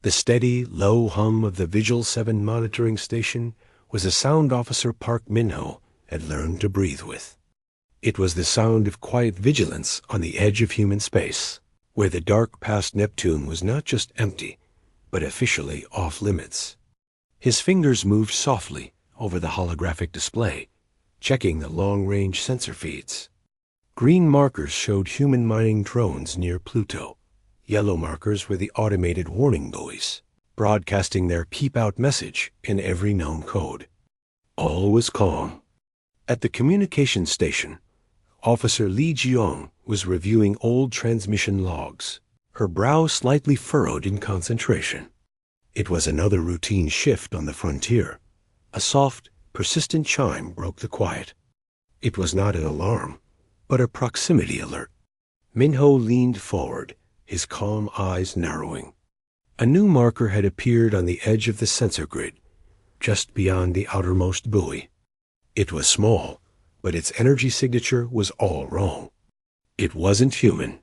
The steady, low hum of the Vigil 7 monitoring station was a sound Officer Park Minho had learned to breathe with. It was the sound of quiet vigilance on the edge of human space, where the dark past Neptune was not just empty, but officially off limits. His fingers moved softly over the holographic display, checking the long-range sensor feeds. Green markers showed human mining drones near Pluto. Yellow markers were the automated warning buoys, broadcasting their keep-out message in every known code. All was calm. At the communications station, Officer Li Jiong was reviewing old transmission logs, her brow slightly furrowed in concentration. It was another routine shift on the frontier. A soft, persistent chime broke the quiet. It was not an alarm, but a proximity alert. Minho leaned forward, his calm eyes narrowing. A new marker had appeared on the edge of the sensor grid, just beyond the outermost buoy. It was small, but its energy signature was all wrong. It wasn't human.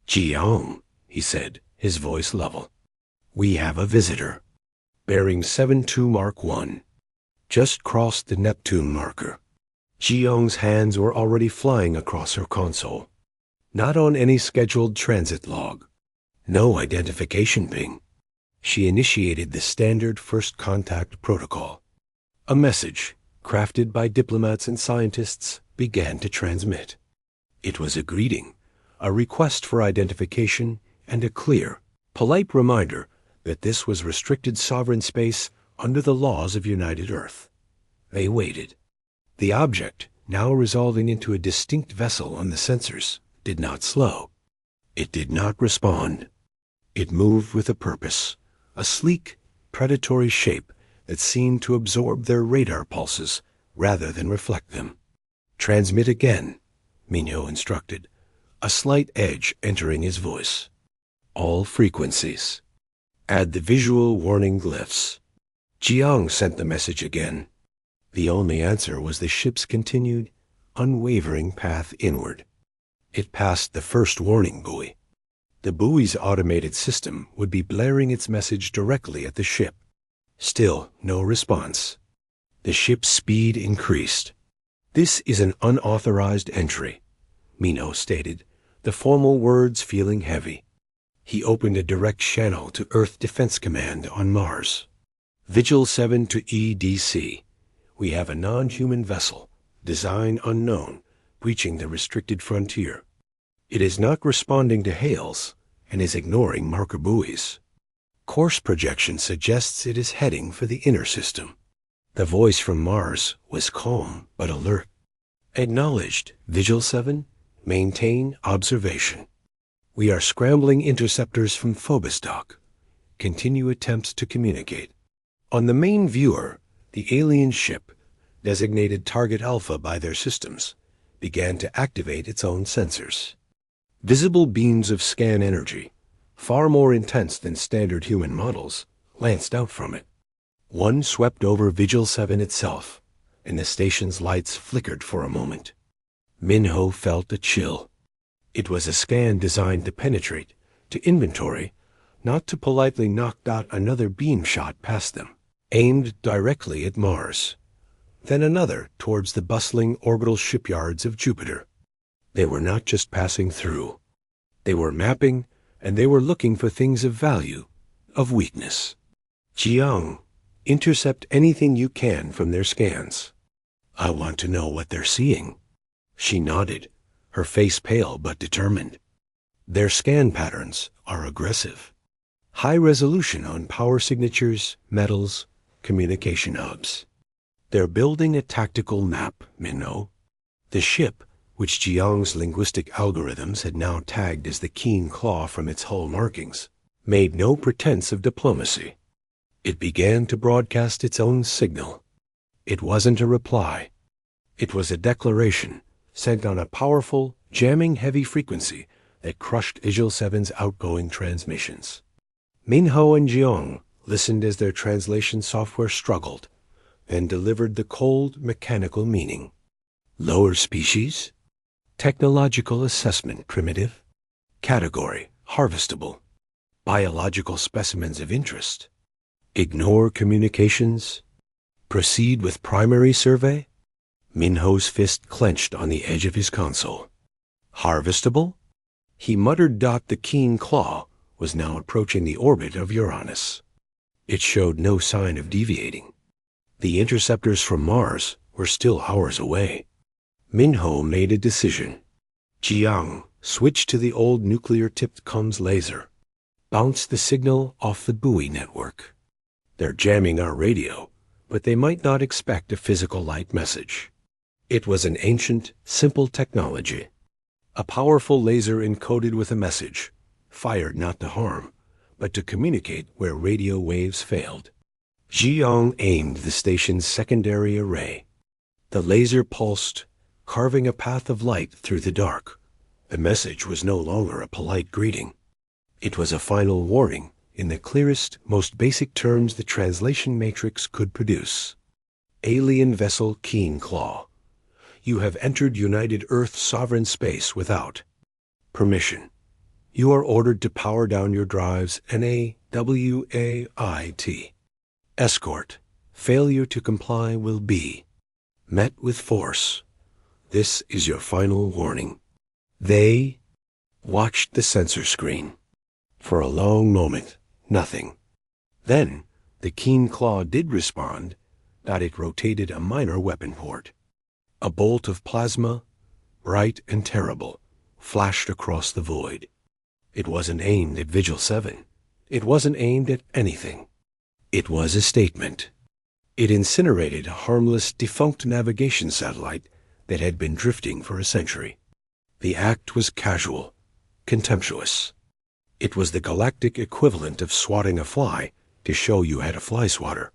"Jiang," he said, his voice level. "We have a visitor. Bearing 72 Mark 1. Just crossed the Neptune marker." Jiang's hands were already flying across her console. Not on any scheduled transit log. No identification ping. She initiated the standard first contact protocol. A message, crafted by diplomats and scientists, began to transmit. It was a greeting, a request for identification, and a clear, polite reminder that this was restricted sovereign space under the laws of United Earth. They waited. The object, now resolving into a distinct vessel on the sensors, did not slow. It did not respond. It moved with a purpose, a sleek, predatory shape that seemed to absorb their radar pulses rather than reflect them. "Transmit again," Minho instructed, a slight edge entering his voice. "All frequencies. Add the visual warning glyphs." Jiang sent the message again. The only answer was the ship's continued, unwavering path inward. It passed the first warning buoy. The buoy's automated system would be blaring its message directly at the ship. Still no response. The ship's speed increased. "This is an unauthorized entry," Minho stated, the formal words feeling heavy. He opened a direct channel to Earth Defense Command on Mars. "Vigil 7 to EDC. We have a non-human vessel, design unknown, breaching the restricted frontier. It is not responding to hails and is ignoring marker buoys. Course projection suggests it is heading for the inner system." The voice from Mars was calm but alert. "Acknowledged, Vigil 7. Maintain observation. We are scrambling interceptors from Phobosdock. Continue attempts to communicate." On the main viewer, the alien ship, designated Target Alpha by their systems, began to activate its own sensors. Visible beams of scan energy, far more intense than standard human models, lanced out from it. One swept over Vigil 7 itself, and the station's lights flickered for a moment. Minho felt a chill. It was a scan designed to penetrate, to inventory, not to politely knock out another beam shot past them, aimed directly at Mars. Then another towards the bustling orbital shipyards of Jupiter. They were not just passing through. They were mapping, and they were looking for things of value, of weakness. "Jiang, intercept anything you can from their scans. I want to know what they're seeing." She nodded, her face pale but determined. "Their scan patterns are aggressive. High resolution on power signatures, metals, communication hubs. They're building a tactical map, Minho." The ship, which Jiang's linguistic algorithms had now tagged as the keen claw from its hull markings, made no pretense of diplomacy. It began to broadcast its own signal. It wasn't a reply. It was a declaration sent on a powerful, jamming heavy frequency that crushed Vigil 7's outgoing transmissions. Minho and Jiang listened as their translation software struggled, then delivered the cold, mechanical meaning. "Lower species. Technological assessment primitive. Category harvestable. biological specimens of interest. Ignore communications. Proceed with primary survey. Minho's fist clenched on the edge of his console. Harvestable? He muttered. The keen claw was now approaching the orbit of Uranus. It showed no sign of deviating. The interceptors from Mars were still hours away. Minho made a decision. Jiang switched to the old nuclear-tipped comms laser. Bounced the signal off the buoy network. They're jamming our radio, but they might not expect a physical light message. It was an ancient, simple technology. A powerful laser encoded with a message, fired not to harm, but to communicate where radio waves failed. Jiang aimed the station's secondary array. The laser pulsed, carving a path of light through the dark. The message was no longer a polite greeting. It was a final warning in the clearest, most basic terms the translation matrix could produce. Alien vessel Keen Claw. You have entered United Earth sovereign space without permission. You are ordered to power down your drives. NAWAIT. Escort. Failure to comply will be met with force. This is your final warning. They watched the sensor screen. For a long moment, nothing. Then, the Keen Claw did respond, that it rotated a minor weapon port. A bolt of plasma, bright and terrible, flashed across the void. It wasn't aimed at Vigil 7. It wasn't aimed at anything. It was a statement. It incinerated a harmless, defunct navigation satellite that had been drifting for a century. The act was casual, contemptuous. It was the galactic equivalent of swatting a fly to show you had a fly swatter.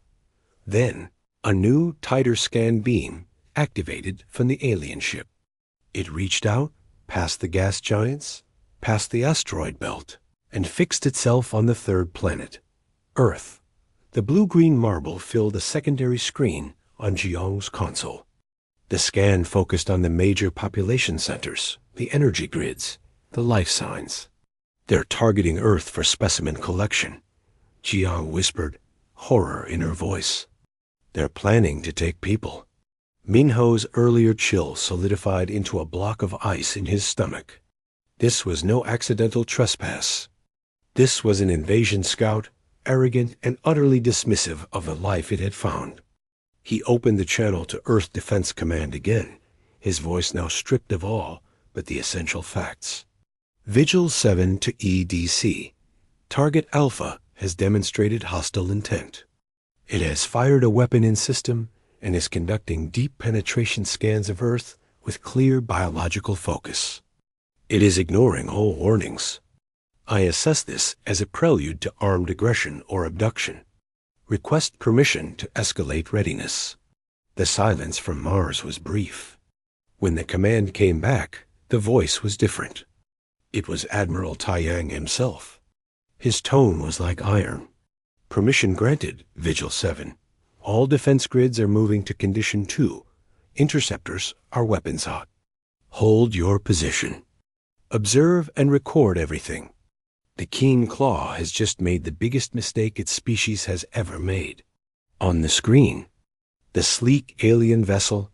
Then, a new, tighter scan beam activated from the alien ship. It reached out, past the gas giants, past the asteroid belt, and fixed itself on the third planet, Earth. The blue-green marble filled a secondary screen on Jiang's console. The scan focused on the major population centers, the energy grids, the life signs. They're targeting Earth for specimen collection, Jiang whispered, horror in her voice. They're planning to take people. Minho's earlier chill solidified into a block of ice in his stomach. This was no accidental trespass. This was an invasion scout, arrogant and utterly dismissive of the life it had found. He opened the channel to Earth Defense Command again, his voice now stripped of all but the essential facts. Vigil 7 to EDC. Target Alpha has demonstrated hostile intent. It has fired a weapon in system and is conducting deep penetration scans of Earth with clear biological focus. It is ignoring all warnings. I assess this as a prelude to armed aggression or abduction. Request permission to escalate readiness. The silence from Mars was brief. When the command came back, the voice was different. It was Admiral Taiyang himself. His tone was like iron. Permission granted, Vigil 7. All defense grids are moving to Condition 2. Interceptors are weapons hot. Hold your position. Observe and record everything. The Keen Claw has just made the biggest mistake its species has ever made. On the screen, the sleek alien vessel,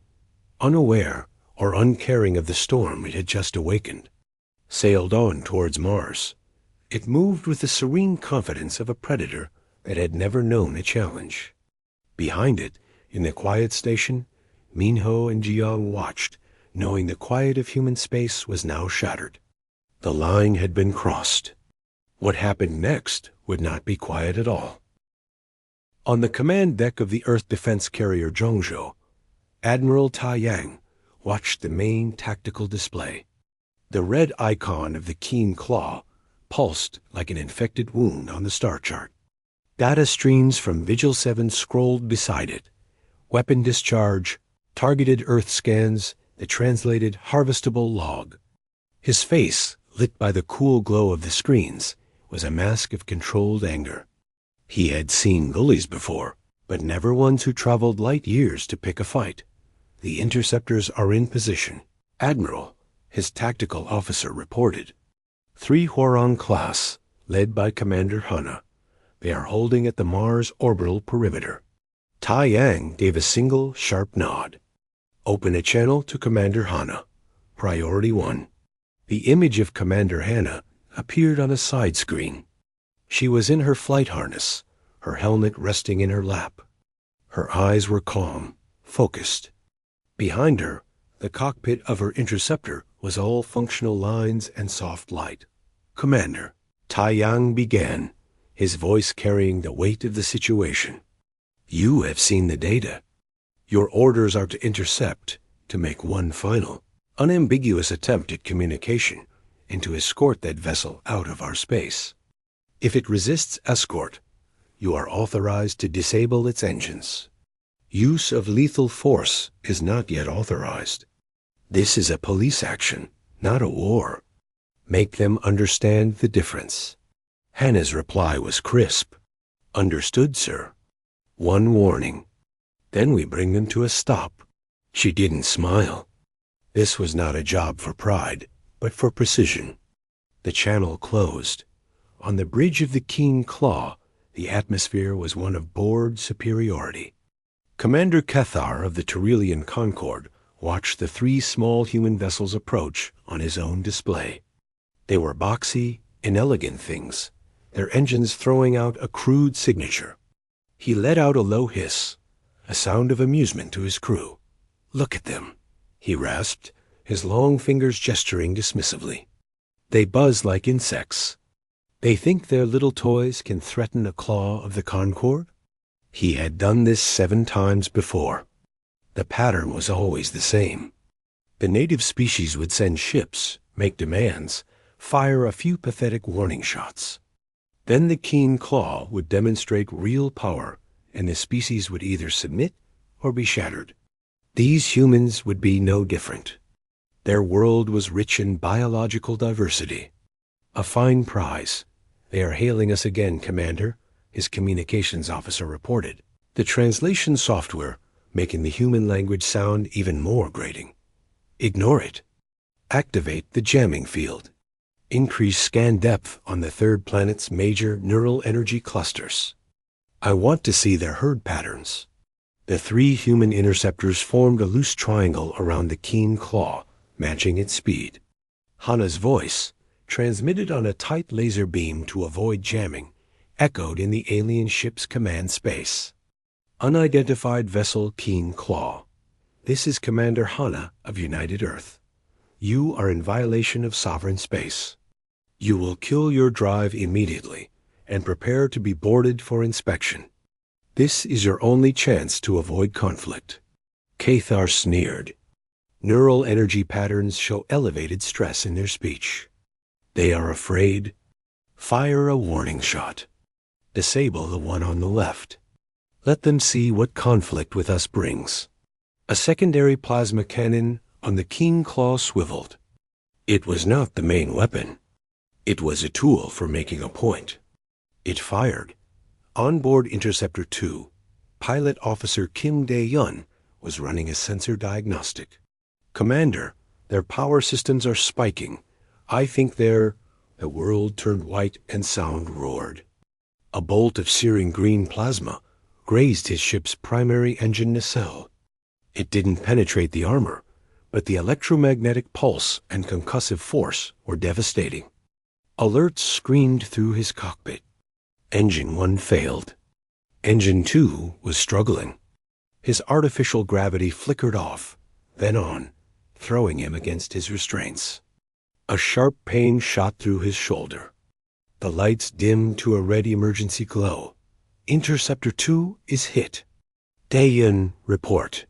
unaware or uncaring of the storm it had just awakened, sailed on towards Mars. It moved with the serene confidence of a predator that had never known a challenge. Behind it, in the quiet station, Minho and Jiang watched, knowing the quiet of human space was now shattered. The line had been crossed. What happened next would not be quiet at all. On the command deck of the Earth defense carrier Zhongzhou, Admiral Taiyang watched the main tactical display. The red icon of the Keen Claw pulsed like an infected wound on the star chart. Data streams from Vigil 7 scrolled beside it. Weapon discharge, targeted Earth scans, the translated harvestable log. His face, lit by the cool glow of the screens, was a mask of controlled anger. He had seen bullies before, but never ones who traveled light years to pick a fight. The interceptors are in position. Admiral, his tactical officer reported. 3 Huarong class, led by Commander Hana. They are holding at the Mars orbital perimeter. Tai Yang gave a single, sharp nod. Open a channel to Commander Hana. Priority 1. The image of Commander Hana appeared on a side screen. She was in her flight harness, her helmet resting in her lap. Her eyes were calm, focused. Behind her, the cockpit of her interceptor was all functional lines and soft light. Commander, Tai Yang began, his voice carrying the weight of the situation. You have seen the data. Your orders are to intercept, to make one final, unambiguous attempt at communication, and to escort that vessel out of our space. If it resists escort, you are authorized to disable its engines. Use of lethal force is not yet authorized. This is a police action, not a war. Make them understand the difference. Hannah's reply was crisp. Understood, sir. One warning. Then we bring them to a stop. She didn't smile. This was not a job for pride, but for precision. The channel closed. On the bridge of the Keen Claw, the atmosphere was one of bored superiority. Commander Cathar of the Terrelian Concorde watched the 3 small human vessels approach on his own display. They were boxy, inelegant things, their engines throwing out a crude signature. He let out a low hiss, a sound of amusement to his crew. Look at them, he rasped, his long fingers gesturing dismissively. They buzz like insects. They think their little toys can threaten a claw of the Concorde? He had done this 7 times before. The pattern was always the same. The native species would send ships, make demands, fire a few pathetic warning shots. Then the Keen Claw would demonstrate real power, and the species would either submit or be shattered. These humans would be no different. Their world was rich in biological diversity. A fine prize. They are hailing us again, Commander, his communications officer reported. The translation software making the human language sound even more grating. Ignore it. Activate the jamming field. Increase scan depth on the 3rd planet's major neural energy clusters. I want to see their herd patterns. The 3 human interceptors formed a loose triangle around the Keen Claw, matching its speed. Hana's voice, transmitted on a tight laser beam to avoid jamming, echoed in the alien ship's command space. Unidentified vessel Keen Claw. This is Commander Hana of United Earth. You are in violation of sovereign space. You will kill your drive immediately and prepare to be boarded for inspection. This is your only chance to avoid conflict. Cathar sneered. Neural energy patterns show elevated stress in their speech. They are afraid. Fire a warning shot. Disable the one on the left. Let them see what conflict with us brings. A secondary plasma cannon on the Keen Claw swiveled. It was not the main weapon. It was a tool for making a point. It fired. Onboard Interceptor 2, Pilot Officer Kim Dae-yun was running a sensor diagnostic. Commander, their power systems are spiking. I think they're... The world turned white and sound roared. A bolt of searing green plasma grazed his ship's primary engine nacelle. It didn't penetrate the armor, but the electromagnetic pulse and concussive force were devastating. Alerts screamed through his cockpit. Engine 1 failed. Engine 2 was struggling. His artificial gravity flickered off, then on, throwing him against his restraints. A sharp pain shot through his shoulder. The lights dimmed to a red emergency glow. Interceptor 2 is hit. Dae-yun, report.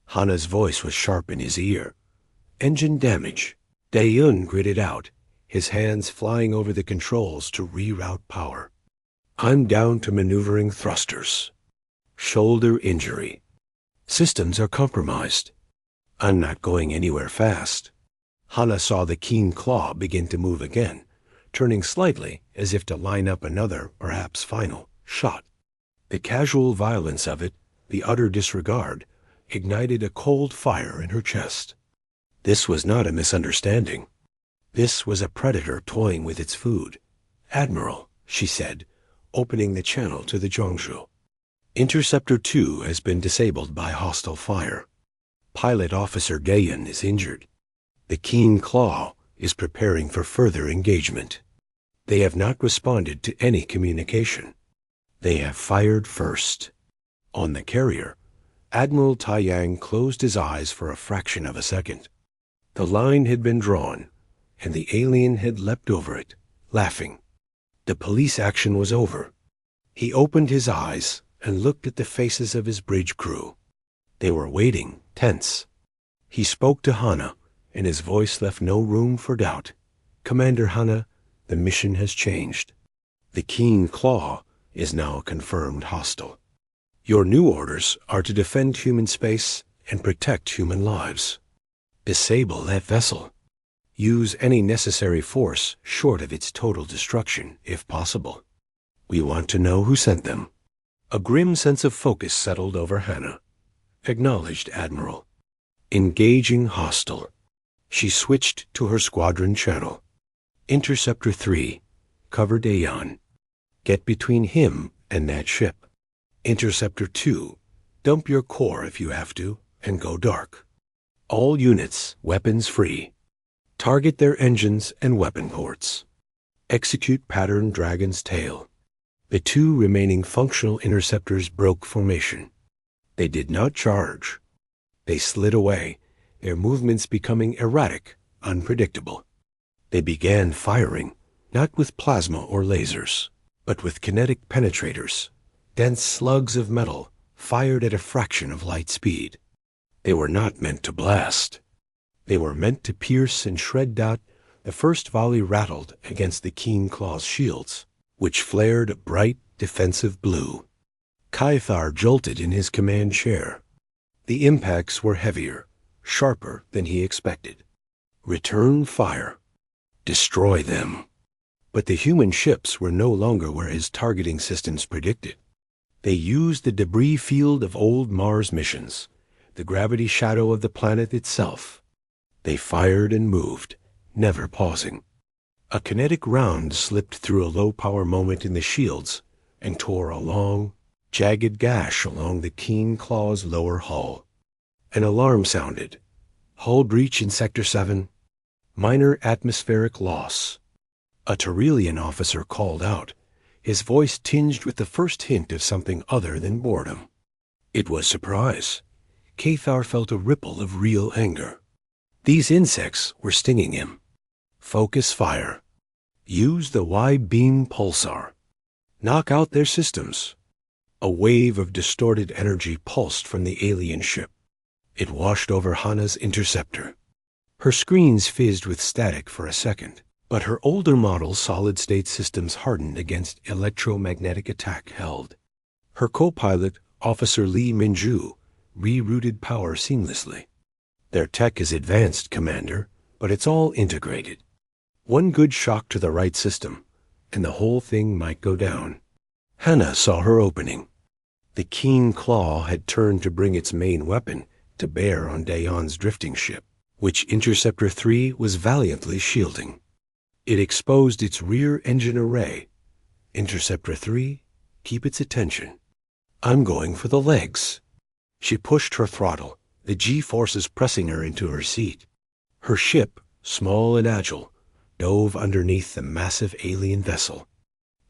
Hana's voice was sharp in his ear. Engine damage. Dae-yun gritted out, his hands flying over the controls to reroute power. I'm down to maneuvering thrusters. Shoulder injury. Systems are compromised. I'm not going anywhere fast. Hana saw the Keen Claw begin to move again, turning slightly as if to line up another, perhaps final, shot. The casual violence of it, the utter disregard, ignited a cold fire in her chest. This was not a misunderstanding. This was a predator toying with its food, "Admiral," she said, opening the channel to the Zhongshu. "Interceptor 2 has been disabled by hostile fire. Pilot Officer Gayan is injured. The Keen Claw is preparing for further engagement. They have not responded to any communication. They have fired first." On the carrier, Admiral Taiyang closed his eyes for a fraction of a second. The line had been drawn, and the alien had leapt over it, laughing. The police action was over. He opened his eyes and looked at the faces of his bridge crew. They were waiting, tense. He spoke to Hana, and his voice left no room for doubt. "Commander Hana, the mission has changed. The Keen Claw is now confirmed hostile. Your new orders are to defend human space and protect human lives. Disable that vessel. Use any necessary force short of its total destruction, if possible. We want to know who sent them." A grim sense of focus settled over Hana. "Acknowledged, Admiral." Engaging hostile. She switched to her squadron channel. "Interceptor 3, cover Dayan. Get between him and that ship. Interceptor 2, dump your core if you have to, and go dark. All units, weapons free. Target their engines and weapon ports. Execute pattern Dragon's Tail." The 2 remaining functional interceptors broke formation. They did not charge. They slid away, their movements becoming erratic, unpredictable. They began firing, not with plasma or lasers, but with kinetic penetrators, dense slugs of metal fired at a fraction of light speed. They were not meant to blast. They were meant to pierce and shred doubt. The first volley rattled against the Keen Claw's shields, which flared a bright, defensive blue. Caithar jolted in his command chair. The impacts were heavier, sharper than he expected. Return fire. Destroy them. But the human ships were no longer where his targeting systems predicted. They used the debris field of old Mars missions, the gravity shadow of the planet itself. They fired and moved, never pausing. A kinetic round slipped through a low-power moment in the shields and tore a long, jagged gash along the Keen Claw's lower hull. An alarm sounded. "Hull breach in Sector 7. Minor atmospheric loss." A Turelian officer called out, his voice tinged with the first hint of something other than boredom. It was surprise. Caithar felt a ripple of real anger. These insects were stinging him. Focus fire. Use the Y-beam pulsar. Knock out their systems. A wave of distorted energy pulsed from the alien ship. It washed over Hana's interceptor. Her screens fizzed with static for a second, but her older model solid-state systems hardened against electromagnetic attack held. Her co-pilot, Officer Li Minju, rerouted power seamlessly. "Their tech is advanced, Commander, but it's all integrated. One good shock to the right system, and the whole thing might go down." Hana saw her opening. The Keen Claw had turned to bring its main weapon to bear on Dayan's drifting ship, which Interceptor 3 was valiantly shielding. It exposed its rear engine array. "Interceptor 3, keep its attention. I'm going for the legs." She pushed her throttle, the G-forces pressing her into her seat. Her ship, small and agile, dove underneath the massive alien vessel.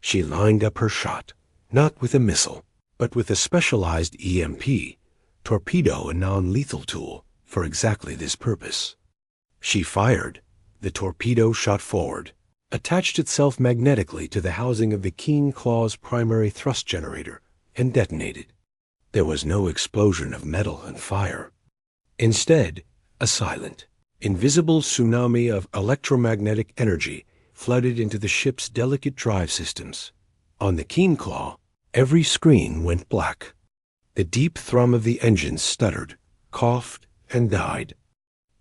She lined up her shot, not with a missile, but with a specialized EMP, torpedo and non-lethal tool, for exactly this purpose. She fired. The torpedo shot forward, attached itself magnetically to the housing of the Keen Claw's primary thrust generator, and detonated. There was no explosion of metal and fire. Instead, a silent, invisible tsunami of electromagnetic energy flooded into the ship's delicate drive systems. On the Keen Claw, every screen went black. The deep thrum of the engines stuttered, coughed, and died.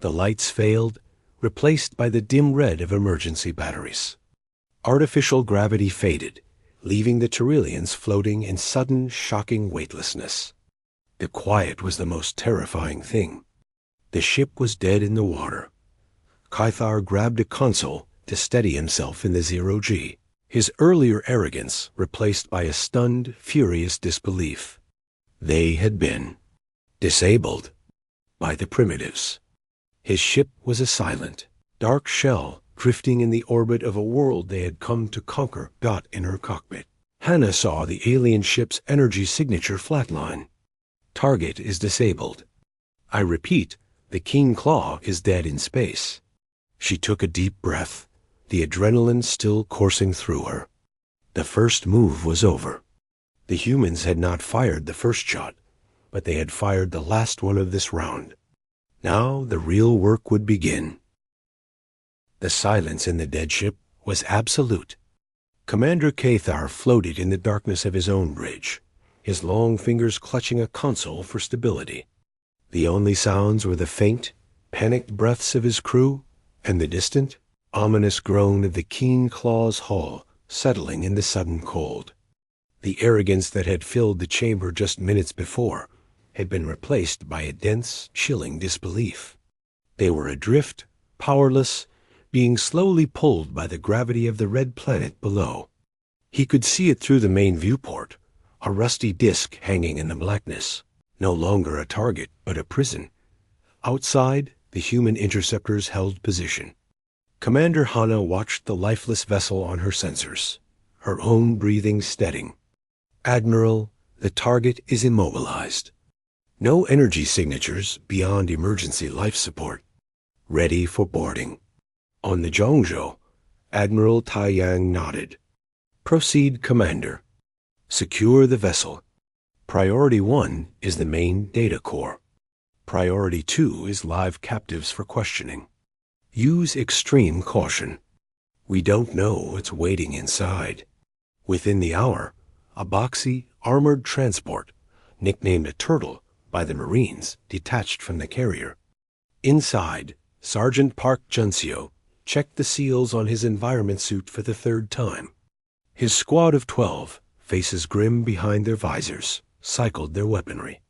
The lights failed, replaced by the dim red of emergency batteries. Artificial gravity faded, leaving the Turelians floating in sudden, shocking weightlessness. The quiet was the most terrifying thing. The ship was dead in the water. Caithar grabbed a console to steady himself in the zero-G. his earlier arrogance replaced by a stunned, furious disbelief. They had been disabled by the primitives. His ship was a silent, dark shell drifting in the orbit of a world they had come to conquer. In her cockpit, Hannah saw the alien ship's energy signature flatline. Target is disabled. I repeat, the King Claw is dead in space. She took a deep breath, the adrenaline still coursing through her. The first move was over. The humans had not fired the first shot, but they had fired the last one of this round. Now the real work would begin. The silence in the dead ship was absolute. Commander Cathar floated in the darkness of his own bridge, his long fingers clutching a console for stability. The only sounds were the faint, panicked breaths of his crew and the distant, ominous groan of the King Claw's hull settling in the sudden cold. The arrogance that had filled the chamber just minutes before had been replaced by a dense, chilling disbelief. They were adrift, powerless, being slowly pulled by the gravity of the red planet below. He could see it through the main viewport, a rusty disk hanging in the blackness, no longer a target but a prison. Outside, the human interceptors held position. Commander Hannah watched the lifeless vessel on her sensors, her own breathing steadying. Admiral, the target is immobilized. No energy signatures beyond emergency life support. Ready for boarding. On the Zhongzhou, Admiral Taiyang nodded. Proceed, Commander. Secure the vessel. Priority 1 is the main data core. Priority 2 is live captives for questioning. Use extreme caution. We don't know what's waiting inside. Within the hour, a boxy, armored transport, nicknamed a Turtle by the Marines, detached from the carrier. Inside, Sergeant Park Junseo checked the seals on his environment suit for the third time. His squad of 12, faces grim behind their visors, cycled their weaponry.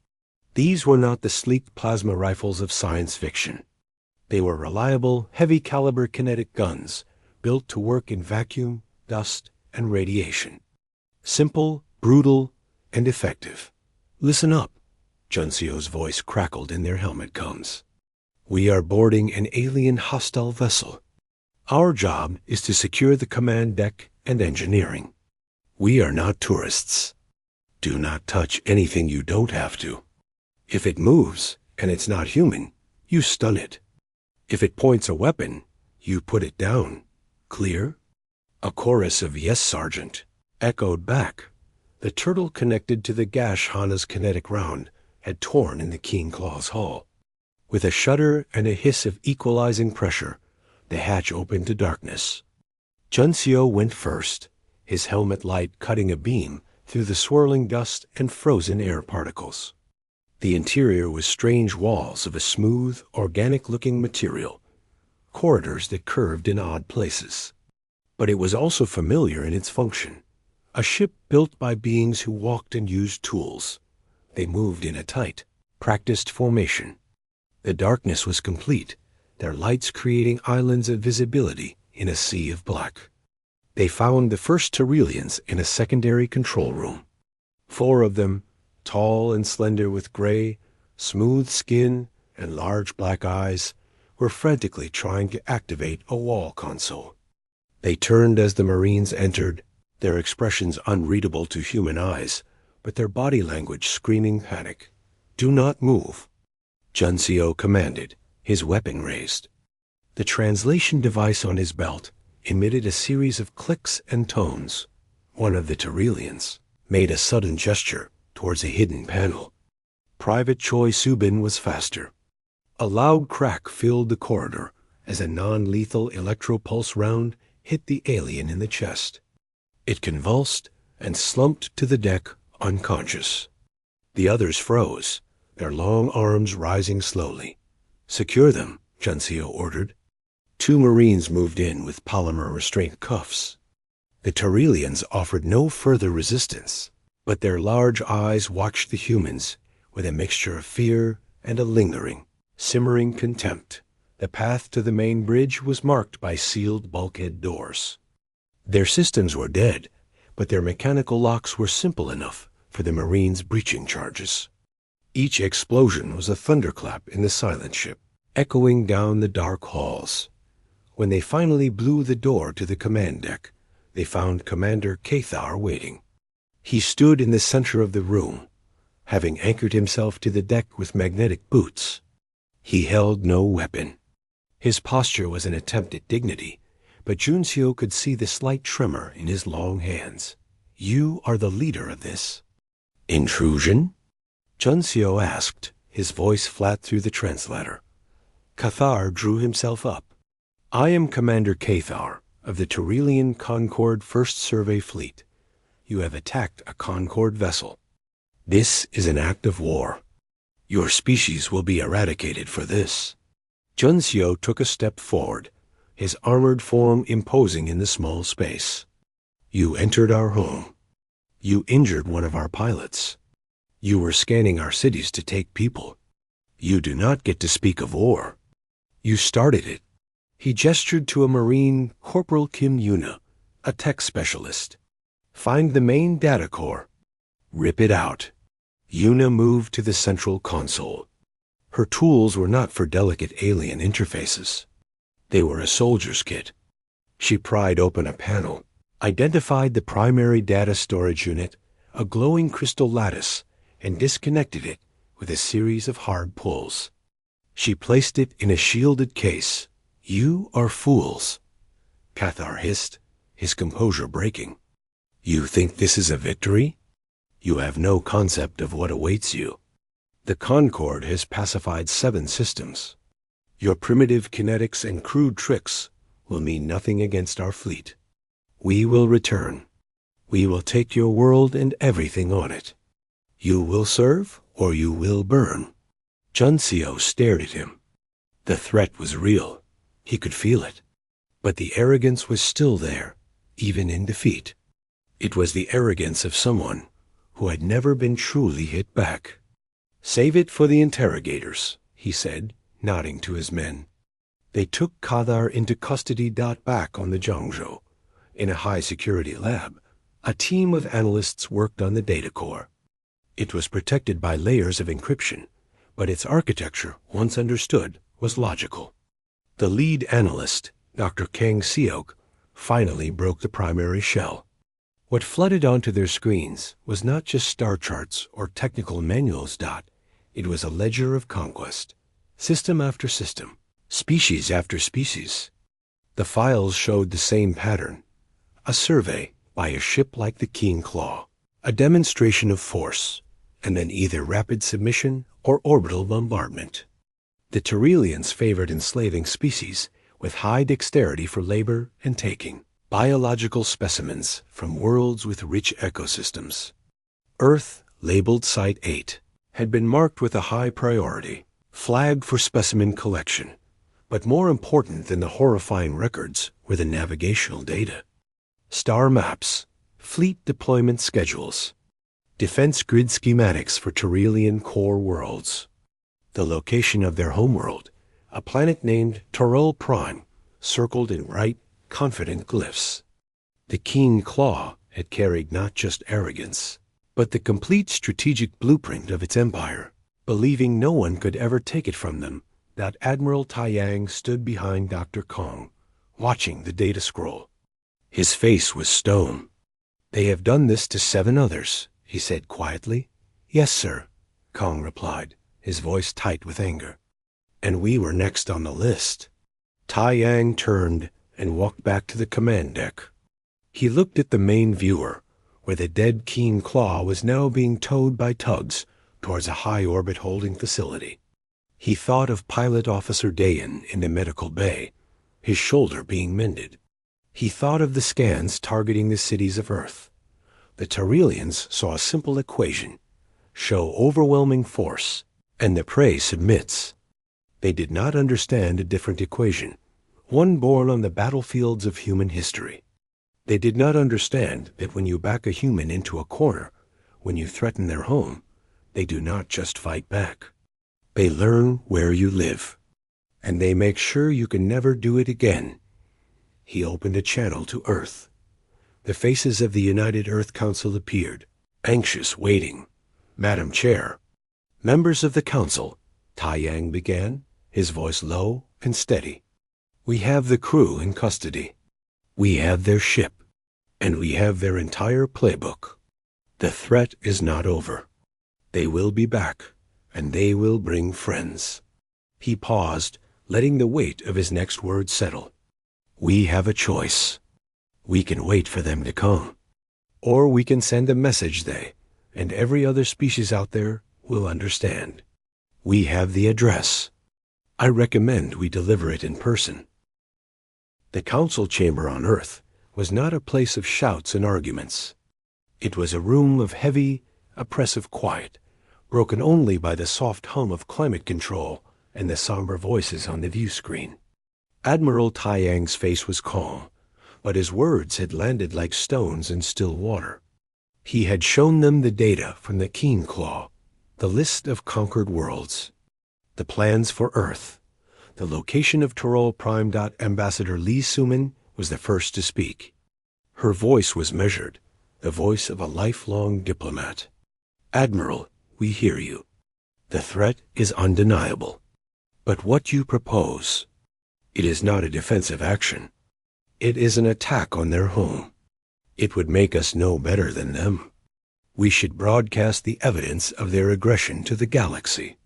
These were not the sleek plasma rifles of science fiction. They were reliable, heavy-caliber kinetic guns, built to work in vacuum, dust, and radiation. Simple, brutal, and effective. Listen up, Junseo's voice crackled in their helmet combs. We are boarding an alien hostile vessel. Our job is to secure the command deck and engineering. We are not tourists. Do not touch anything you don't have to. If it moves, and it's not human, you stun it. If it points a weapon, you put it down. Clear? A chorus of "Yes, Sergeant," echoed back. The Turtle connected to the gash Hana's kinetic round had torn in the King Claw's hull. With a shudder and a hiss of equalizing pressure, the hatch opened to darkness. Junseo went first, his helmet light cutting a beam through the swirling dust and frozen air particles. The interior was strange walls of a smooth, organic-looking material, corridors that curved in odd places. But it was also familiar in its function. A ship built by beings who walked and used tools. They moved in a tight, practiced formation. The darkness was complete, their lights creating islands of visibility in a sea of black. They found the first Tyrellians in a secondary control room. 4 of them, tall and slender with gray, smooth skin and large black eyes, were frantically trying to activate a wall console. They turned as the Marines entered, their expressions unreadable to human eyes, but their body language screaming panic. Do not move, Junseo commanded, his weapon raised. The translation device on his belt emitted a series of clicks and tones. One of the Tyrellians made a sudden gesture towards a hidden panel. Private Choi Subin was faster. A loud crack filled the corridor as a non-lethal electropulse round hit the alien in the chest. It convulsed and slumped to the deck unconscious. The others froze, their long arms rising slowly. Secure them, Junseo ordered. 2 Marines moved in with polymer restraint cuffs. The Tyrellians offered no further resistance, but their large eyes watched the humans with a mixture of fear and a lingering, simmering contempt. The path to the main bridge was marked by sealed bulkhead doors. Their systems were dead, but their mechanical locks were simple enough for the Marines' breaching charges. Each explosion was a thunderclap in the silent ship, echoing down the dark halls. When they finally blew the door to the command deck, they found Commander Cathar waiting. He stood in the center of the room, having anchored himself to the deck with magnetic boots. He held no weapon. His posture was an attempt at dignity, but Juncio could see the slight tremor in his long hands. "You are the leader of this." "Intrusion?" Juncio asked, his voice flat through the translator. Cathar drew himself up. "I am Commander Cathar of the Turelian Concord 1st Survey Fleet. You have attacked a Concord vessel. This is an act of war. Your species will be eradicated for this." Juncio took a step forward, his armored form imposing in the small space. "You entered our home. You injured one of our pilots. You were scanning our cities to take people. You do not get to speak of war. You started it." He gestured to a Marine, Corporal Kim Yuna, a tech specialist. "Find the main data core. Rip it out." Yuna moved to the central console. Her tools were not for delicate alien interfaces. They were a soldier's kit. She pried open a panel, identified the primary data storage unit, a glowing crystal lattice, and disconnected it with a series of hard pulls. She placed it in a shielded case. "You are fools," Cathar hissed, his composure breaking. "You think this is a victory? You have no concept of what awaits you. The Concord has pacified 7 systems. Your primitive kinetics and crude tricks will mean nothing against our fleet. We will return. We will take your world and everything on it. You will serve or you will burn." Juncio stared at him. The threat was real. He could feel it. But the arrogance was still there, even in defeat. It was the arrogance of someone who had never been truly hit back. "Save it for the interrogators," he said, nodding to his men. They took Cathar into custody. Back on the Zhangzhou, in a high-security lab, a team of analysts worked on the data core. It was protected by layers of encryption, but its architecture, once understood, was logical. The lead analyst, Dr. Kang Seok, finally broke the primary shell. What flooded onto their screens was not just star charts or technical manuals. It was a ledger of conquest, system after system, species after species. The files showed the same pattern: a survey by a ship like the Keen Claw, a demonstration of force, and then either rapid submission or orbital bombardment. The Turelians favored enslaving species with high dexterity for labor and taking biological specimens from worlds with rich ecosystems. Earth, labeled Site 8, had been marked with a high priority, flagged for specimen collection. But more important than the horrifying records were the navigational data. Star maps, fleet deployment schedules, defense grid schematics for Turelian core worlds. The location of their homeworld, a planet named Torol Prime, circled in bright, confident glyphs. The Keen Claw had carried not just arrogance, but the complete strategic blueprint of its empire. Believing no one could ever take it from them, that Admiral Taiyang stood behind Dr. Kong, watching the data scroll. His face was stone. "They have done this to 7 others, he said quietly. "Yes, sir," Kong replied, his voice tight with anger. "And we were next on the list." Taiyang turned and walked back to the command deck. He looked at the main viewer, where the dead Keen Claw was now being towed by tugs towards a high-orbit holding facility. He thought of Pilot Officer Dayan in the medical bay, his shoulder being mended. He thought of the scans targeting the cities of Earth. The Turelians saw a simple equation: show overwhelming force, and the prey submits. They did not understand a different equation, one born on the battlefields of human history. They did not understand that when you back a human into a corner, when you threaten their home, they do not just fight back. They learn where you live, and they make sure you can never do it again. He opened a channel to Earth, The faces of the United Earth Council appeared, anxious, waiting. "Madam Chair." "Members of the Council," Tai Yang began, his voice low and steady. "We have the crew in custody. We have their ship, and we have their entire playbook. The threat is not over. They will be back, and they will bring friends." He paused, letting the weight of his next words settle. "We have a choice. We can wait for them to come, or we can send a message they, and every other species out there, will understand. We have the address. I recommend we deliver it in person." The council chamber on Earth was not a place of shouts and arguments. It was a room of heavy, oppressive quiet, broken only by the soft hum of climate control and the somber voices on the view screen. Admiral Tai Yang's face was calm, but his words had landed like stones in still water. He had shown them the data from the Keen Claw, the list of conquered worlds, the plans for Earth, the location of Tyrol Prime. Ambassador Lee Suman was the first to speak. Her voice was measured, the voice of a lifelong diplomat. "Admiral, we hear you. The threat is undeniable. But what you propose, it is not a defensive action. It is an attack on their home. It would make us no better than them. We should broadcast the evidence of their aggression to the galaxy.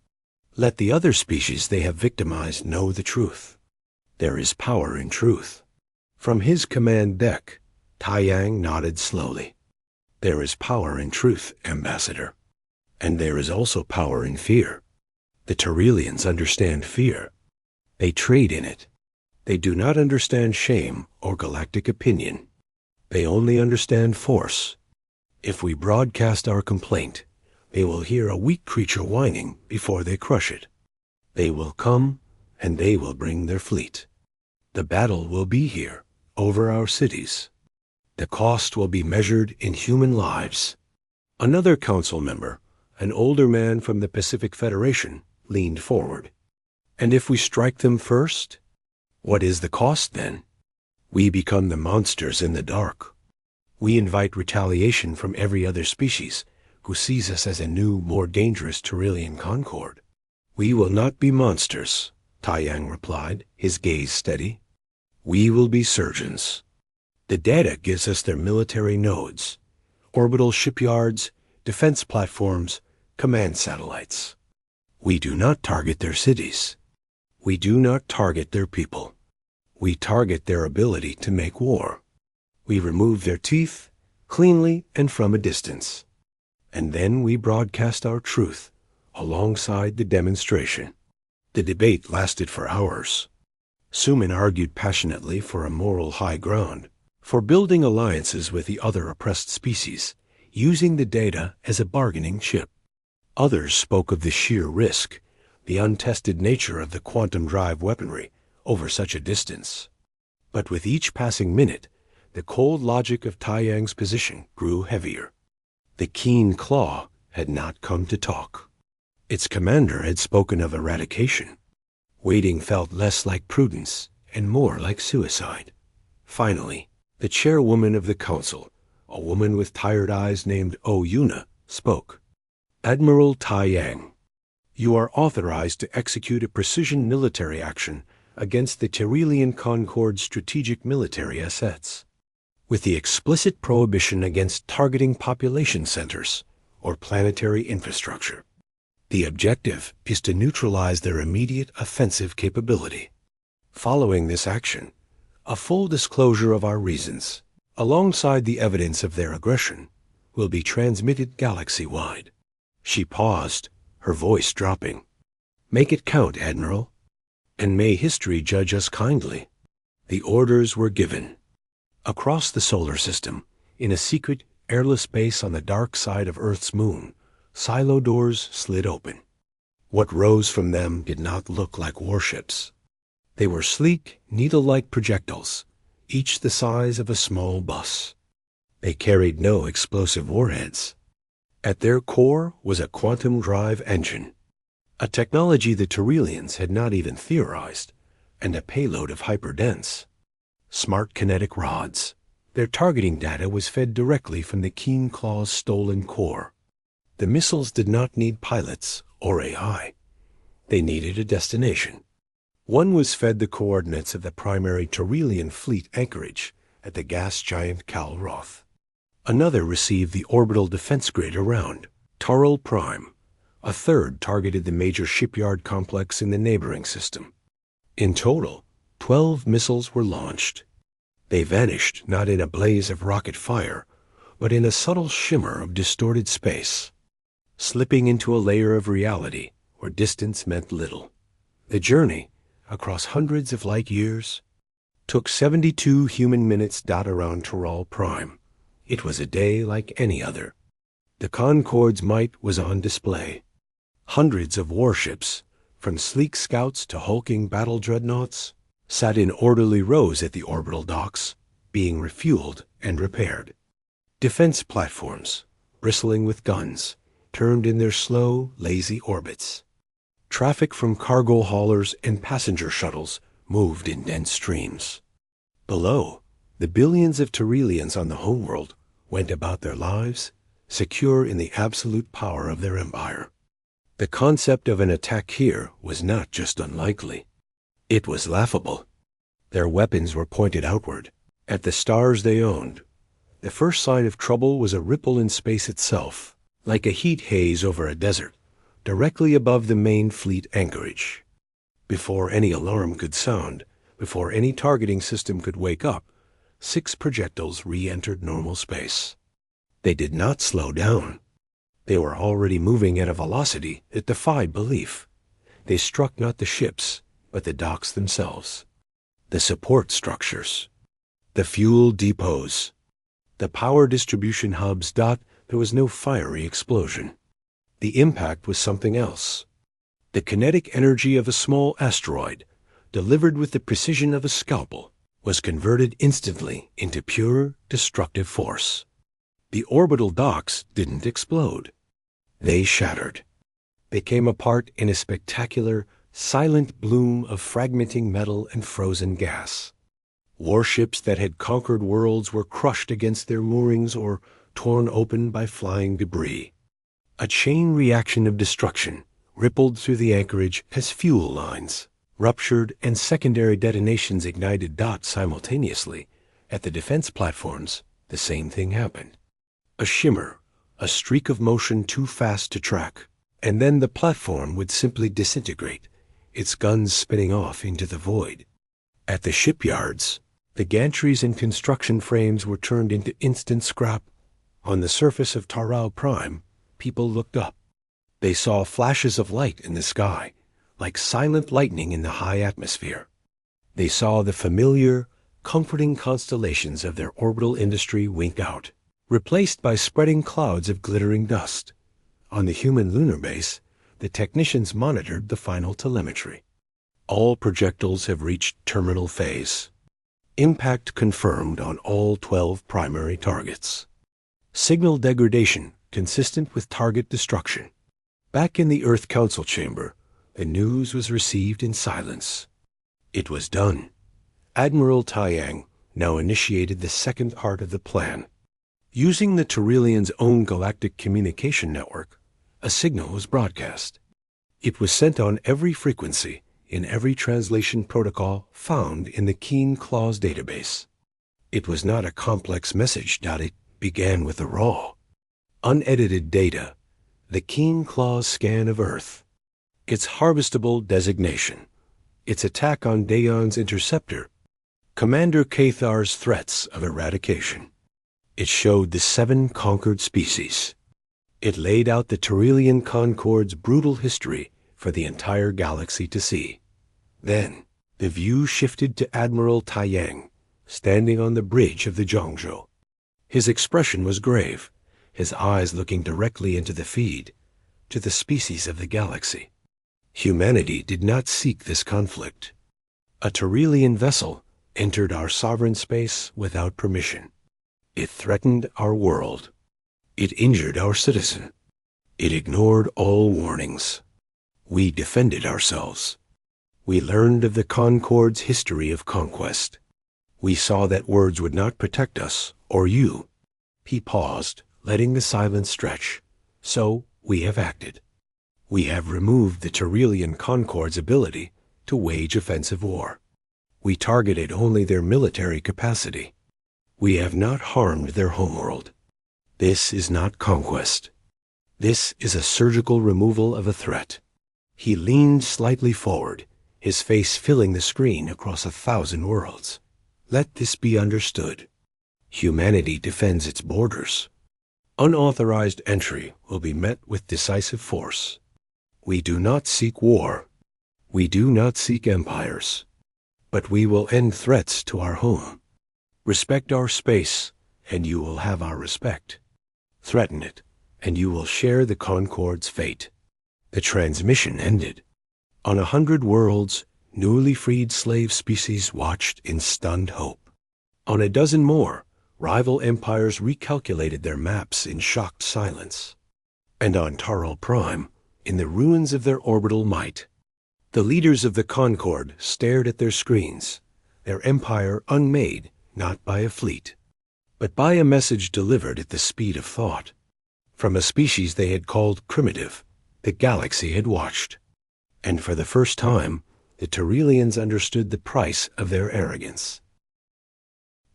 Let the other species they have victimized know the truth. There is power in truth." From his command deck, Tai Yang nodded slowly. "There is power in truth, Ambassador. And there is also power in fear. The Tyrellians understand fear. They trade in it. They do not understand shame or galactic opinion. They only understand force. If we broadcast our complaint, they will hear a weak creature whining before they crush it. They will come, and they will bring their fleet. The battle will be here, over our cities. The cost will be measured in human lives." Another council member, an older man from the Pacific Federation, leaned forward. "And if we strike them first? What is the cost then? We become the monsters in the dark. We invite retaliation from every other species who sees us as a new, more dangerous Tyrellian concord." "We will not be monsters," Tai Yang replied, his gaze steady. "We will be surgeons. The data gives us their military nodes, orbital shipyards, defense platforms, command satellites. We do not target their cities. We do not target their people. We target their ability to make war. We remove their teeth, cleanly and from a distance. And then we broadcast our truth alongside the demonstration." The debate lasted for hours. Suman argued passionately for a moral high ground, for building alliances with the other oppressed species, using the data as a bargaining chip. Others spoke of the sheer risk, the untested nature of the quantum drive weaponry over such a distance. But with each passing minute, the cold logic of Tai Yang's position grew heavier. The Keen Claw had not come to talk. Its commander had spoken of eradication. Waiting felt less like prudence and more like suicide. Finally, the chairwoman of the council, a woman with tired eyes named Yuna, spoke. "Admiral Tai Yang, you are authorized to execute a precision military action against the Tyrellian Concord's strategic military assets, with the explicit prohibition against targeting population centers or planetary infrastructure. The objective is to neutralize their immediate offensive capability. Following this action, a full disclosure of our reasons, alongside the evidence of their aggression, will be transmitted galaxy-wide." She paused, her voice dropping. "Make it count, Admiral, and may history judge us kindly." The orders were given. Across the solar system, in a secret, airless base on the dark side of Earth's moon, silo doors slid open. What rose from them did not look like warships. They were sleek, needle-like projectiles, each the size of a small bus. They carried no explosive warheads. At their core was a quantum drive engine, a technology the Tyrellians had not even theorized, and a payload of hyperdense, smart kinetic rods, Their targeting data was fed directly from the Keen Claw's stolen core. The missiles did not need pilots or AI. They needed a destination. One was fed the coordinates of the primary Tyrellian fleet anchorage at the gas giant Kal Roth. Another received the orbital defense grid around Tyrell Prime. A third targeted the major shipyard complex in the neighboring system. In total, 12 missiles were launched. They vanished not in a blaze of rocket fire, but in a subtle shimmer of distorted space, slipping into a layer of reality where distance meant little. The journey, across hundreds of light years, took 72 human minutes. Around Tyrell Prime. It was a day like any other. The Concorde's might was on display. Hundreds of warships, from sleek scouts to hulking battle dreadnoughts, sat in orderly rows at the orbital docks, being refueled and repaired. Defense platforms, bristling with guns, turned in their slow, lazy orbits. Traffic from cargo haulers and passenger shuttles moved in dense streams. Below, the billions of Tyrellians on the homeworld went about their lives, secure in the absolute power of their empire. The concept of an attack here was not just unlikely. It was laughable. Their weapons were pointed outward, at the stars they owned. The first sign of trouble was a ripple in space itself, like a heat haze over a desert, directly above the main fleet anchorage. Before any alarm could sound, before any targeting system could wake up, 6 projectiles re-entered normal space. They did not slow down. They were already moving at a velocity that defied belief. They struck not the ships, but the docks themselves, the support structures, the fuel depots, the power distribution hubs. There was no fiery explosion. The impact was something else. The kinetic energy of a small asteroid, delivered with the precision of a scalpel, was converted instantly into pure, destructive force. The orbital docks didn't explode. They shattered. They came apart in a spectacular, silent bloom of fragmenting metal and frozen gas. Warships that had conquered worlds were crushed against their moorings or torn open by flying debris. A chain reaction of destruction rippled through the anchorage as fuel lines ruptured and secondary detonations ignited. Simultaneously, at the defense platforms, the same thing happened. A shimmer, a streak of motion too fast to track, and then the platform would simply disintegrate, its guns spinning off into the void. At the shipyards, the gantries and construction frames were turned into instant scrap. On the surface of Tyrell Prime, people looked up. They saw flashes of light in the sky, like silent lightning in the high atmosphere. They saw the familiar, comforting constellations of their orbital industry wink out, replaced by spreading clouds of glittering dust. On the human lunar base, the technicians monitored the final telemetry. All projectiles have reached terminal phase. Impact confirmed on all 12 primary targets. Signal degradation consistent with target destruction. Back in the Earth Council chamber, the news was received in silence. It was done. Admiral Taiyang now initiated the second part of the plan. Using the Tyrellian's own galactic communication network, a signal was broadcast. It was sent on every frequency in every translation protocol found in the Keen Claw's database. It was not a complex message. It began with the raw, unedited data, the Keen Claw's scan of Earth, its harvestable designation, its attack on Daon's interceptor, Commander Cathar's threats of eradication. It showed the 7 conquered species. It laid out the Tyrellian Concorde's brutal history for the entire galaxy to see. Then, the view shifted to Admiral Taiyang, standing on the bridge of the Zhongzhou. His expression was grave, his eyes looking directly into the feed, to the species of the galaxy. Humanity did not seek this conflict. A Tyrellian vessel entered our sovereign space without permission. It threatened our world. It injured our citizen. It ignored all warnings. We defended ourselves. We learned of the Concorde's history of conquest. We saw that words would not protect us, or you. He paused, letting the silence stretch. So, we have acted. We have removed the Tyrellian Concord's ability to wage offensive war. We targeted only their military capacity. We have not harmed their homeworld. This is not conquest. This is a surgical removal of a threat. He leaned slightly forward, his face filling the screen across 1,000 worlds. Let this be understood. Humanity defends its borders. Unauthorized entry will be met with decisive force. We do not seek war. We do not seek empires. But we will end threats to our home. Respect our space, and you will have our respect. Threaten it, and you will share the Concord's fate. The transmission ended. On 100 worlds, newly freed slave species watched in stunned hope. On a dozen more, rival empires recalculated their maps in shocked silence. And on Taral Prime, in the ruins of their orbital might, the leaders of the Concord stared at their screens, their empire unmade not by a fleet, but by a message delivered at the speed of thought. From a species they had called primitive, the galaxy had watched. And for the first time, the Tyrellians understood the price of their arrogance.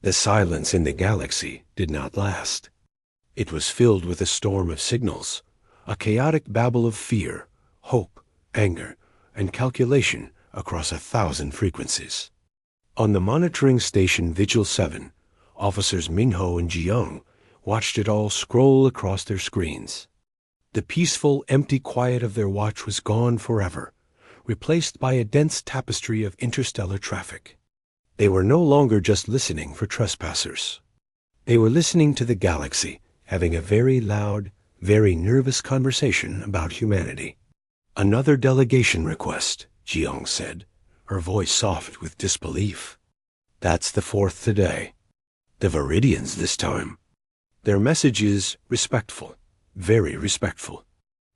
The silence in the galaxy did not last. It was filled with a storm of signals, a chaotic babble of fear, hope, anger, and calculation across 1,000 frequencies. On the monitoring station Vigil 7, officers Minho and Jiyoung watched it all scroll across their screens. The peaceful, empty quiet of their watch was gone forever, replaced by a dense tapestry of interstellar traffic. They were no longer just listening for trespassers. They were listening to the galaxy, having a very loud, very nervous conversation about humanity. Another delegation request, Jiyoung said, her voice soft with disbelief. That's the 4th today. The Viridians this time. Their message is respectful, very respectful.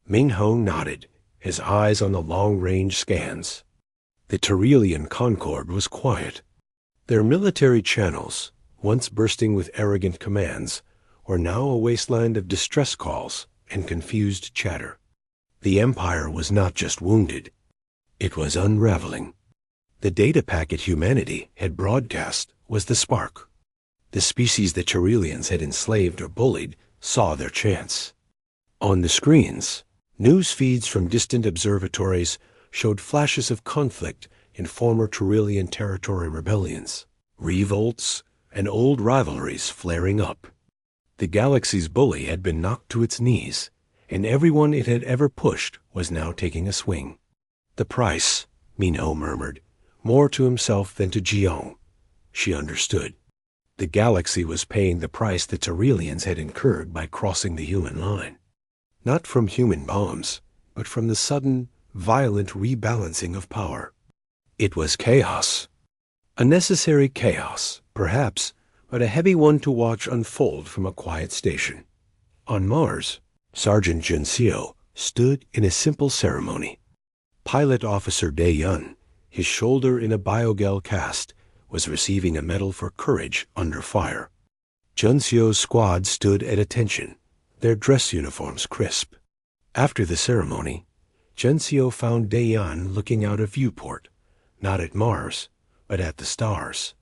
Minho nodded, his eyes on the long-range scans. The Tyrellian Concord was quiet. Their military channels, once bursting with arrogant commands, were now a wasteland of distress calls and confused chatter. The Empire was not just wounded. It was unraveling. The data packet humanity had broadcast was the spark. The species the Tyrellians had enslaved or bullied saw their chance. On the screens, news feeds from distant observatories showed flashes of conflict in former Tyrellian territory rebellions, revolts, and old rivalries flaring up. The galaxy's bully had been knocked to its knees, and everyone it had ever pushed was now taking a swing. The price, Minho murmured, more to himself than to Jiyoung. She understood. The galaxy was paying the price the Tyrellians had incurred by crossing the human line. Not from human bombs, but from the sudden, violent rebalancing of power. It was chaos. A necessary chaos, perhaps, but a heavy one to watch unfold from a quiet station. On Mars, Sergeant Junseo stood in a simple ceremony. Pilot Officer Dae-yun, his shoulder in a biogel cast, was receiving a medal for courage under fire. Junseo's squad stood at attention, their dress uniforms crisp. After the ceremony, Junseo found Dae-yun looking out a viewport, not at Mars, but at the stars.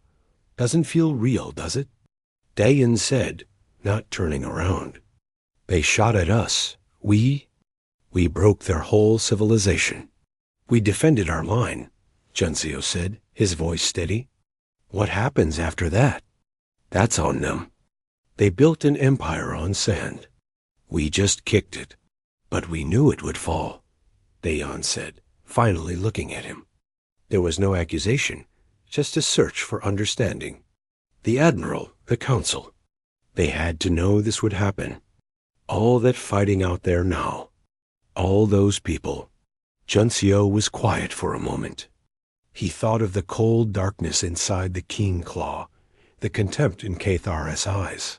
Doesn't feel real, does it? Dae-yun said, not turning around. They shot at us. We broke their whole civilization. We defended our line, Junseo said, his voice steady. What happens after that? That's on them. They built an empire on sand. We just kicked it. But we knew it would fall, Dae-yun said, finally looking at him. There was no accusation, just a search for understanding. The Admiral, the Council. They had to know this would happen. All that fighting out there now. All those people. Junseo was quiet for a moment. He thought of the cold darkness inside the keen claw, the contempt in Kathar's eyes.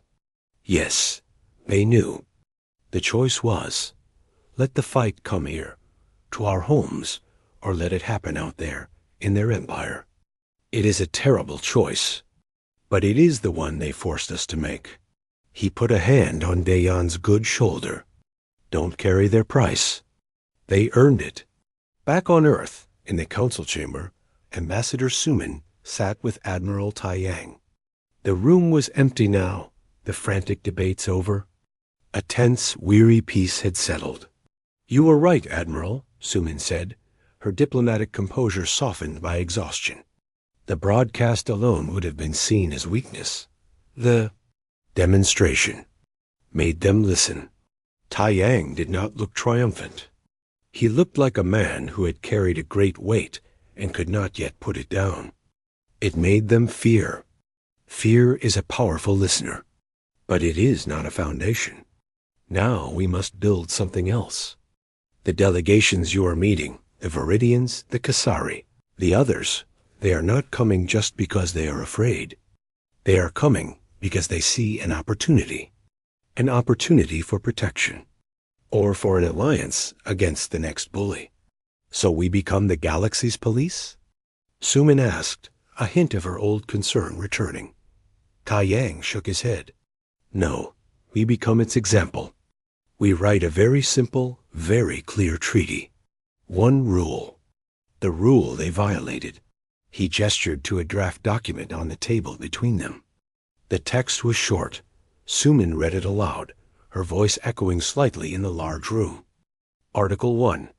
Yes, they knew. The choice was, let the fight come here, to our homes, or let it happen out there, in their empire. It is a terrible choice. But it is the one they forced us to make. He put a hand on Dayan's good shoulder. Don't carry their price. They earned it. Back on Earth, in the council chamber, Ambassador Suman sat with Admiral Taiyang. The room was empty now, the frantic debates over. A tense, weary peace had settled. "You were right, Admiral," Suman said, her diplomatic composure softened by exhaustion. The broadcast alone would have been seen as weakness. The demonstration made them listen. Taiyang did not look triumphant. He looked like a man who had carried a great weight and could not yet put it down. It made them fear. Fear is a powerful listener, but it is not a foundation. Now we must build something else. The delegations you are meeting, the Viridians, the Kasari, the others, they are not coming just because they are afraid. They are coming because they see an opportunity for protection, or for an alliance against the next bully. So we become the galaxy's police? Suman asked, a hint of her old concern returning. Taiyang shook his head. No, we become its example. We write a very simple, very clear treaty. One rule. The rule they violated. He gestured to a draft document on the table between them. The text was short. Suman read it aloud, her voice echoing slightly in the large room. Article 1.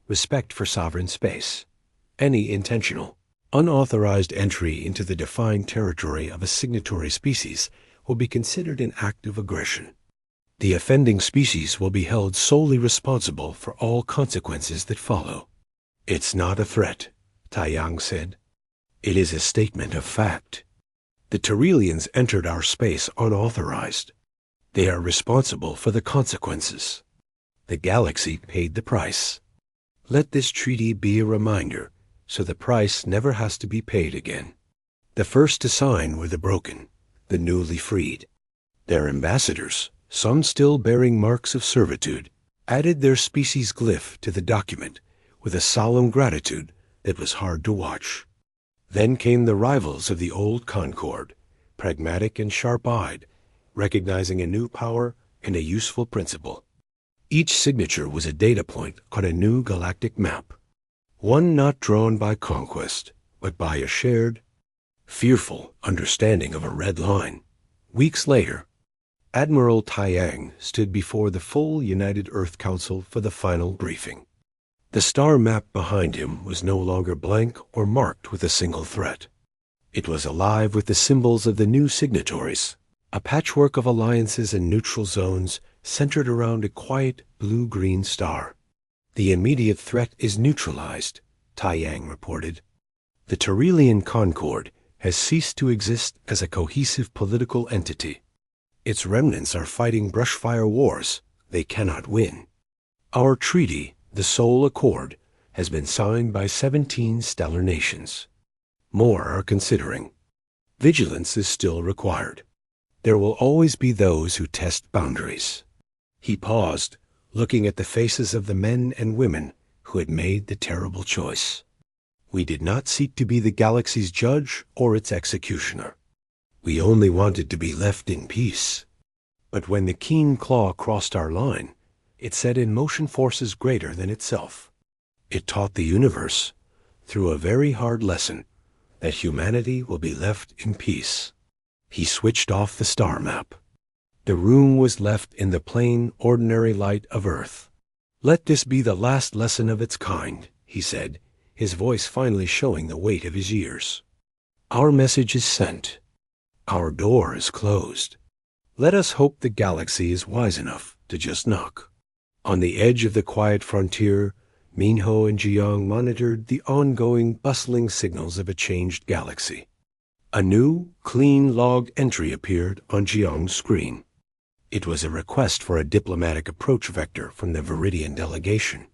Respect for sovereign space. Any intentional, unauthorized entry into the defined territory of a signatory species will be considered an act of aggression. The offending species will be held solely responsible for all consequences that follow. It's not a threat, Taiyang said. It is a statement of fact. The Terrelians entered our space unauthorized. They are responsible for the consequences. The galaxy paid the price. Let this treaty be a reminder, so the price never has to be paid again. The first to sign were the broken, the newly freed. Their ambassadors, some still bearing marks of servitude, added their species glyph to the document with a solemn gratitude that was hard to watch. Then came the rivals of the old Concord, pragmatic and sharp-eyed, recognizing a new power and a useful principle. Each signature was a data point on a new galactic map, one not drawn by conquest, but by a shared, fearful understanding of a red line. Weeks later, Admiral Taiyang stood before the full United Earth Council for the final briefing. The star map behind him was no longer blank or marked with a single threat. It was alive with the symbols of the new signatories, a patchwork of alliances and neutral zones centered around a quiet blue-green star. The immediate threat is neutralized, Taiyang reported. The Terrelian Concord has ceased to exist as a cohesive political entity. Its remnants are fighting brushfire wars they cannot win. Our treaty, the Soul Accord, has been signed by 17 stellar nations. More are considering. Vigilance is still required. There will always be those who test boundaries. He paused, looking at the faces of the men and women who had made the terrible choice. We did not seek to be the galaxy's judge or its executioner. We only wanted to be left in peace. But when the keen claw crossed our line, it set in motion forces greater than itself. It taught the universe, through a very hard lesson, that humanity will be left in peace. He switched off the star map. The room was left in the plain, ordinary light of Earth. Let this be the last lesson of its kind, he said, his voice finally showing the weight of his years. Our message is sent. Our door is closed. Let us hope the galaxy is wise enough to just knock. On the edge of the quiet frontier, Minho and Jiang monitored the ongoing, bustling signals of a changed galaxy. A new, clean logged entry appeared on Jiang's screen. It was a request for a diplomatic approach vector from the Viridian delegation.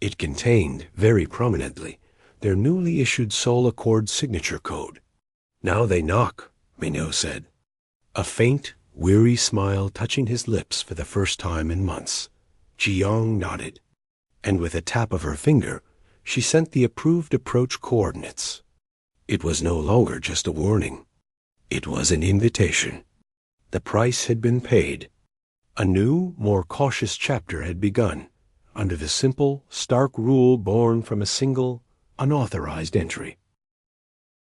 It contained, very prominently, their newly issued Soul Accord signature code. Now they knock, Minho said. A faint, weary smile touching his lips for the first time in months. Jiang nodded, and with a tap of her finger, she sent the approved approach coordinates. It was no longer just a warning. It was an invitation. The price had been paid. A new, more cautious chapter had begun, under the simple, stark rule born from a single, unauthorized entry.